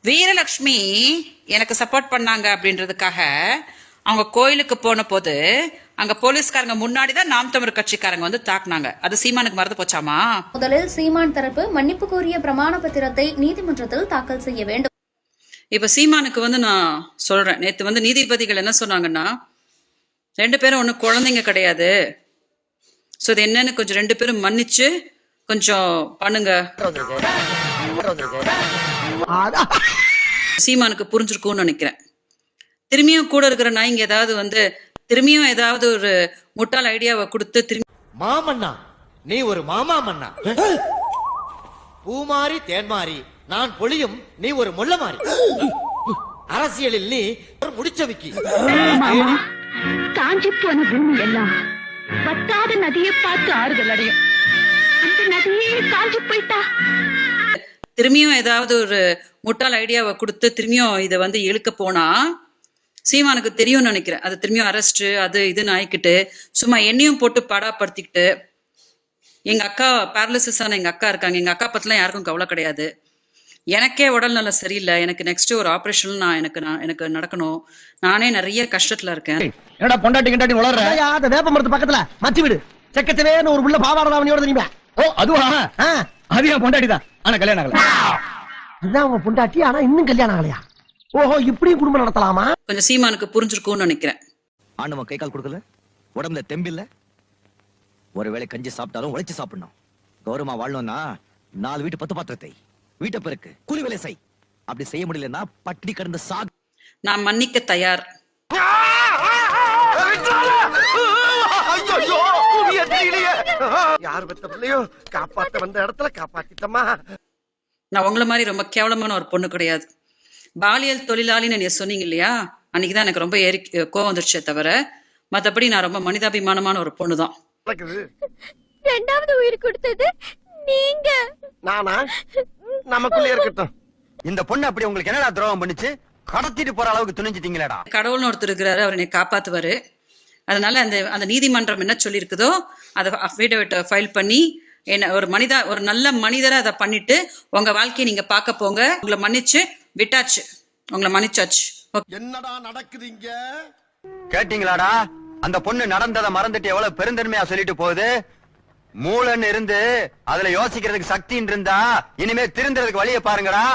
வீரலட்சுமி எனக்கு சப்போர்ட் பண்ணாங்க அப்படின்றதுக்காக அவங்க கோயிலுக்கு போன போது அங்க போலீஸ்காரங்க முன்னாடிதான் நாம் தமிழர் கட்சிக்காரங்க வந்து தாக்குனாங்க. அது சீமானுக்கு மறந்து போச்சாமா? முதலில் சீமான் தரப்பு மன்னிப்பு கோரிய பிரமாண பத்திரத்தை நீதிமன்றத்தில் தாக்கல் செய்ய வேண்டும். இப்ப சீமானுக்கு வந்து நான் சொல்றேன், நேத்து வந்து நீதிபதிகள் என்ன சொன்னாங்கன்னா, 2 பேரும் ஒன்னும் குழந்தைங்க கிடையாது, சோ இது என்னன்னு கொஞ்சம் 2 பேரும் மன்னிச்சு கொஞ்சம் பண்ணுங்க. சீமானுக்கு புரிஞ்சிருக்கும்னு நினைக்கிறேன். திரும்பியும் கூட இருக்கிற நாய்ங்க ஏதாவது வந்து திரும்பியும் ஏதாவது ஒரு முட்டாள் ஐடியாவை கொடுத்து திரும்பி மாமன்னா நீ ஒரு மாமா மன்னா, பூமாரி தேன்மாரி நான் பொழியும் நீ ஒரு முள்ள மாறி, அரசியலில் நீ ஒரு முடிச்சவிக்கி. காஞ்சி போன பூமி எல்லாம் வத்தாத நதியை பார்த்து ஆறுதல் அடையும். அந்த நதியே காஞ்சி போயிட்டா திரும்பியும் ஏதாவது ஒரு முட்டாள் ஐடியாவை கொடுத்து திரும்பியும் இதை வந்து இழுக்க போனா சீமானுக்கு தெரியும்னு நினைக்கிறேன். அது திரும்பியும் அரெஸ்ட் அது இதுன்னு ஆயிக்கிட்டு சும்மா என்னையும் போட்டு பாடாப்படுத்திக்கிட்டு, எங்க அக்கா பேரலிசிஸ் ஆன எங்க அக்கா இருக்காங்க, எங்க அக்கா பத்திலாம் யாருக்கும் கவலை கிடையாது. எனக்கே உடல் நல்லா சரியில்லை, எனக்கு நெக்ஸ்ட் ஒரு ஆபரேஷன் எனக்கு நடக்கணும், நானே நிறைய கஷ்டத்துல இருக்கேன். என்னடா பொண்டாட்டி கிண்டாட்டி வளர்ற? அந்த வேப்ப மரத்து பக்கத்துல மச்சி வீடு செக்கச்சவேன்னு ஒரு புள்ள பாவாடதாவணியோட தெரியுமா? ஓ அதுவா? அது என் பொண்டாட்டி தான், ஆனா கல்யாணம் ஆகல. அதுதான் உங்க பொண்டாட்டி, ஆனா இன்னும் கல்யாணம் ஆகலையா? ஓஹோ, இப்படியும் குடும்பம் நடத்தலாமா? கொஞ்சம் சீமானுக்கு புரிஞ்சிருக்கும்னு நினைக்கிறேன். ஆண்டவன் கை கால் கொடுக்கல, உடம்புல தெம்பில்ல, ஒருவேளை கஞ்சி சாப்பிட்டாலும் உழைச்சு சாப்பிடணும். கௌரவமா வாழணும்னா 4 வீட்டு 10 பாத்திரத்தை வீட்டை பெருக்கு, கூலி வேலை செய். அப்படி செய்ய முடியலன்னா பட்டினி கடந்த சாகு. நான் மன்னிக்க தயார். யார் பெத்த பிள்ளையோ காப்பாத்த வந்த இடத்துல காப்பாத்திட்டமா. நான் உங்களை மாதிரி ரொம்ப கேவலமான ஒரு பொண்ணு கிடையாது. பாலியல் தொழிலாளின்னு நீ சொன்னீங்க இல்லையா, அன்னைக்குதான் எனக்கு ரொம்ப கோவம் வந்துருச்சே தவிர மற்றபடி நான் ரொம்ப மனிதாபிமானமான ஒரு பொண்ணு தான். இரண்டாவது உயிர் கொடுத்தது நீங்க. நானா? நமக்குள்ளே இருக்கட்டும். இந்த பொண்ணு அப்படி உங்களுக்கு என்னடா துரோகம் பண்ணுச்சு? கடத்திட்டு போற அளவுக்கு துணிஞ்சிட்டீங்களேடா. கடவுள்னு ஒருத்தர் இருக்கிறாரு, அவர் என்னை காப்பாத்துவாரு. அதனால அந்த நீதிமன்றம் என்ன சொல்லியிருக்குதோ அதை அஃபிடவிட் ஃபைல் பண்ணி என்ன ஒரு நல்ல மனிதரை அதை பண்ணிட்டு உங்க வாழ்க்கையை நீங்க பார்க்க போங்க. உங்களை மன்னிச்சு விட்டாச்சு, உங்களை மன்னிச்சாச்சு. என்னடா நடக்குதுங்க? கேட்டீங்களாடா? அந்த பொண்ணு நடந்ததை மறந்துட்டு எவ்வளவு பெருந்தன்மையா சொல்லிட்டு போகுது. மூளைன்னு இருந்து அதுல யோசிக்கிறதுக்கு சக்தின்னு இருந்தா இனிமே திருந்துறதுக்கு வழியை பாருங்கடா.